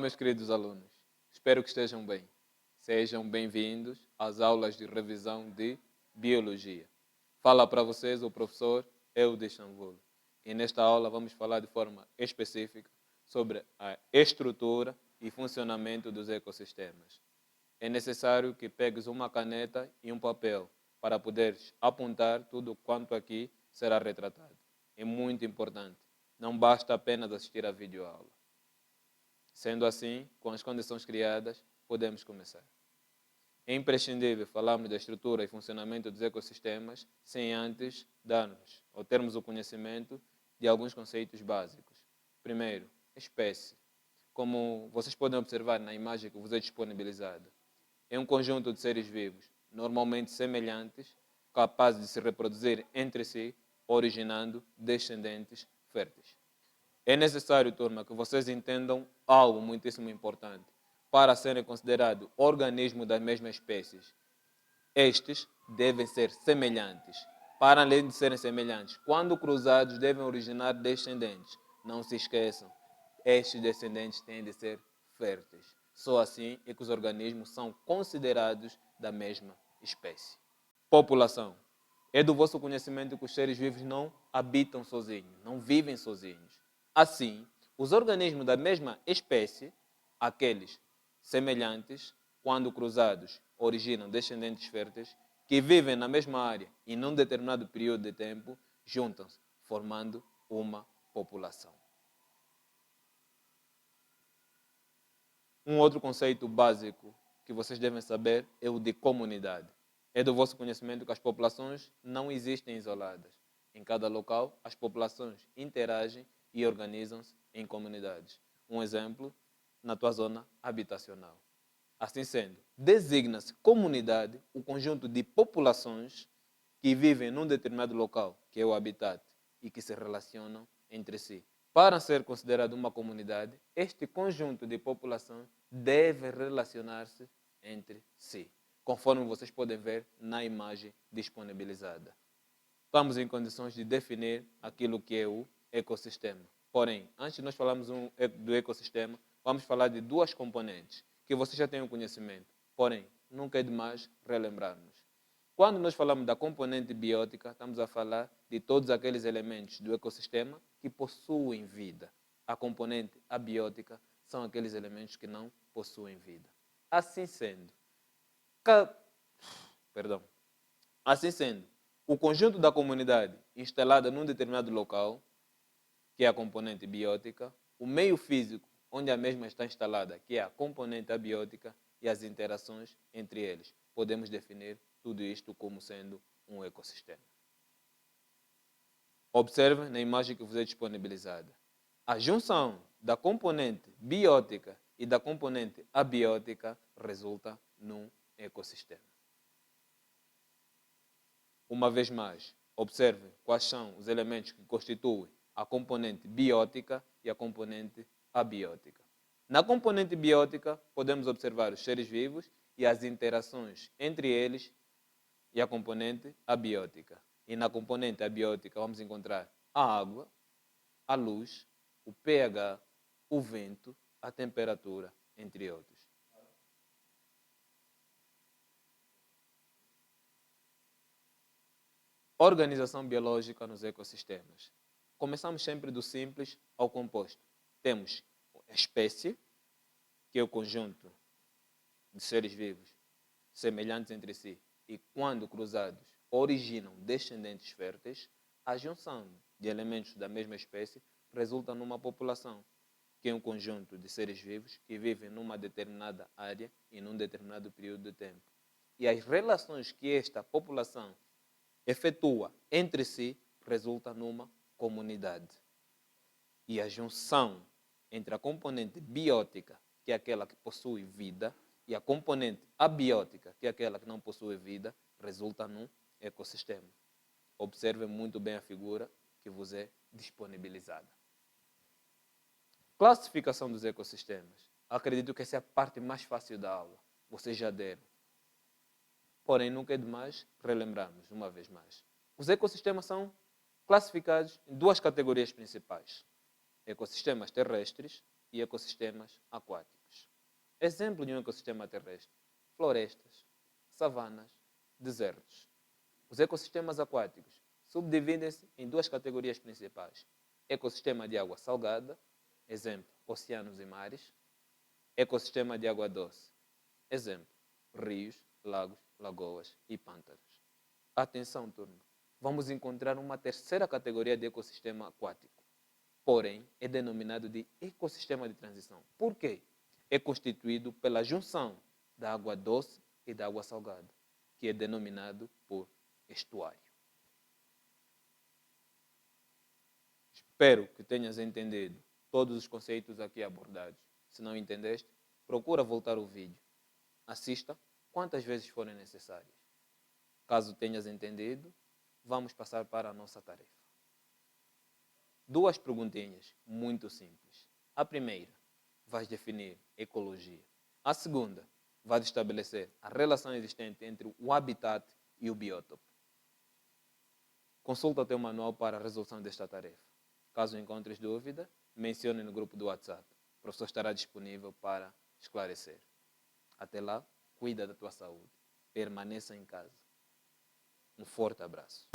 meus queridos alunos. Espero que estejam bem. Sejam bem-vindos às aulas de revisão de Biologia. Fala para vocês o professor Eudes Xanvulo. E nesta aula vamos falar de forma específica sobre a estrutura e funcionamento dos ecossistemas. É necessário que pegues uma caneta e um papel para poderes apontar tudo quanto aqui será retratado. É muito importante. Não basta apenas assistir a videoaula. Sendo assim, com as condições criadas, podemos começar. É imprescindível falarmos da estrutura e funcionamento dos ecossistemas sem antes darmos ou termos o conhecimento de alguns conceitos básicos. Primeiro, espécie. Como vocês podem observar na imagem que vos é disponibilizada, é um conjunto de seres vivos, normalmente semelhantes, capazes de se reproduzir entre si, originando descendentes férteis. É necessário, turma, que vocês entendam algo muitíssimo importante. Para serem considerados organismos das mesmas espécies, estes devem ser semelhantes. Para além de serem semelhantes, quando cruzados, devem originar descendentes. Não se esqueçam, estes descendentes têm de ser férteis. Só assim é que os organismos são considerados da mesma espécie. População. É do vosso conhecimento que os seres vivos não habitam sozinhos, não vivem sozinhos. Assim, os organismos da mesma espécie, aqueles semelhantes, quando cruzados, originam descendentes férteis, que vivem na mesma área e num determinado período de tempo, juntam-se, formando uma população. Um outro conceito básico que vocês devem saber é o de comunidade. É do vosso conhecimento que as populações não existem isoladas. Em cada local, as populações interagem e organizam-se em comunidades. Um exemplo, na tua zona habitacional. Assim sendo, designa-se comunidade o conjunto de populações que vivem num determinado local, que é o habitat, e que se relacionam entre si. Para ser considerado uma comunidade, este conjunto de população deve relacionar-se entre si, conforme vocês podem ver na imagem disponibilizada. Estamos em condições de definir aquilo que é o ecossistema. Porém, antes de nós falarmos do ecossistema, vamos falar de duas componentes que vocês já têm o conhecimento. Porém, nunca é demais relembrarmos. Quando nós falamos da componente biótica, estamos a falar de todos aqueles elementos do ecossistema que possuem vida. A componente abiótica são aqueles elementos que não possuem vida. Assim sendo, o conjunto da comunidade instalada num determinado local, que é a componente biótica, o meio físico onde a mesma está instalada, que é a componente abiótica, e as interações entre eles. Podemos definir tudo isto como sendo um ecossistema. Observe na imagem que vos é disponibilizada. A junção da componente biótica e da componente abiótica resulta num ecossistema. Uma vez mais, observe quais são os elementos que constituem a componente biótica e a componente abiótica. Na componente biótica, podemos observar os seres vivos e as interações entre eles e a componente abiótica. E na componente abiótica vamos encontrar a água, a luz, o pH, o vento, a temperatura, entre outros. Organização biológica nos ecossistemas. Começamos sempre do simples ao composto. Temos a espécie, que é o conjunto de seres vivos semelhantes entre si e, quando cruzados, originam descendentes férteis. A junção de elementos da mesma espécie resulta numa população, que é um conjunto de seres vivos que vivem numa determinada área e num determinado período de tempo. E as relações que esta população efetua entre si resulta numa comunidade. E a junção entre a componente biótica, que é aquela que possui vida, e a componente abiótica, que é aquela que não possui vida, resulta num ecossistema. Observe muito bem a figura que vos é disponibilizada. Classificação dos ecossistemas. Acredito que essa é a parte mais fácil da aula. Vocês já deram. Porém, nunca é demais relembrarmos uma vez mais. Os ecossistemas são classificados em duas categorias principais: ecossistemas terrestres e ecossistemas aquáticos. Exemplo de um ecossistema terrestre: florestas, savanas, desertos. Os ecossistemas aquáticos subdividem-se em duas categorias principais: ecossistema de água salgada, exemplo, oceanos e mares; ecossistema de água doce, exemplo, rios, lagos, lagoas e pântanos. Atenção, turma, vamos encontrar uma terceira categoria de ecossistema aquático, porém é denominado de ecossistema de transição. Por quê? É constituído pela junção da água doce e da água salgada, que é denominado por estuário. Espero que tenhas entendido todos os conceitos aqui abordados. Se não entendeste, procura voltar o vídeo. Assista quantas vezes forem necessárias. Caso tenhas entendido, vamos passar para a nossa tarefa. Duas perguntinhas muito simples. A primeira, vais definir ecologia. A segunda, vais estabelecer a relação existente entre o habitat e o biótopo. Consulta o teu manual para a resolução desta tarefa. Caso encontres dúvida, mencione no grupo do WhatsApp. O professor estará disponível para esclarecer. Até lá, cuida da tua saúde. Permaneça em casa. Um forte abraço.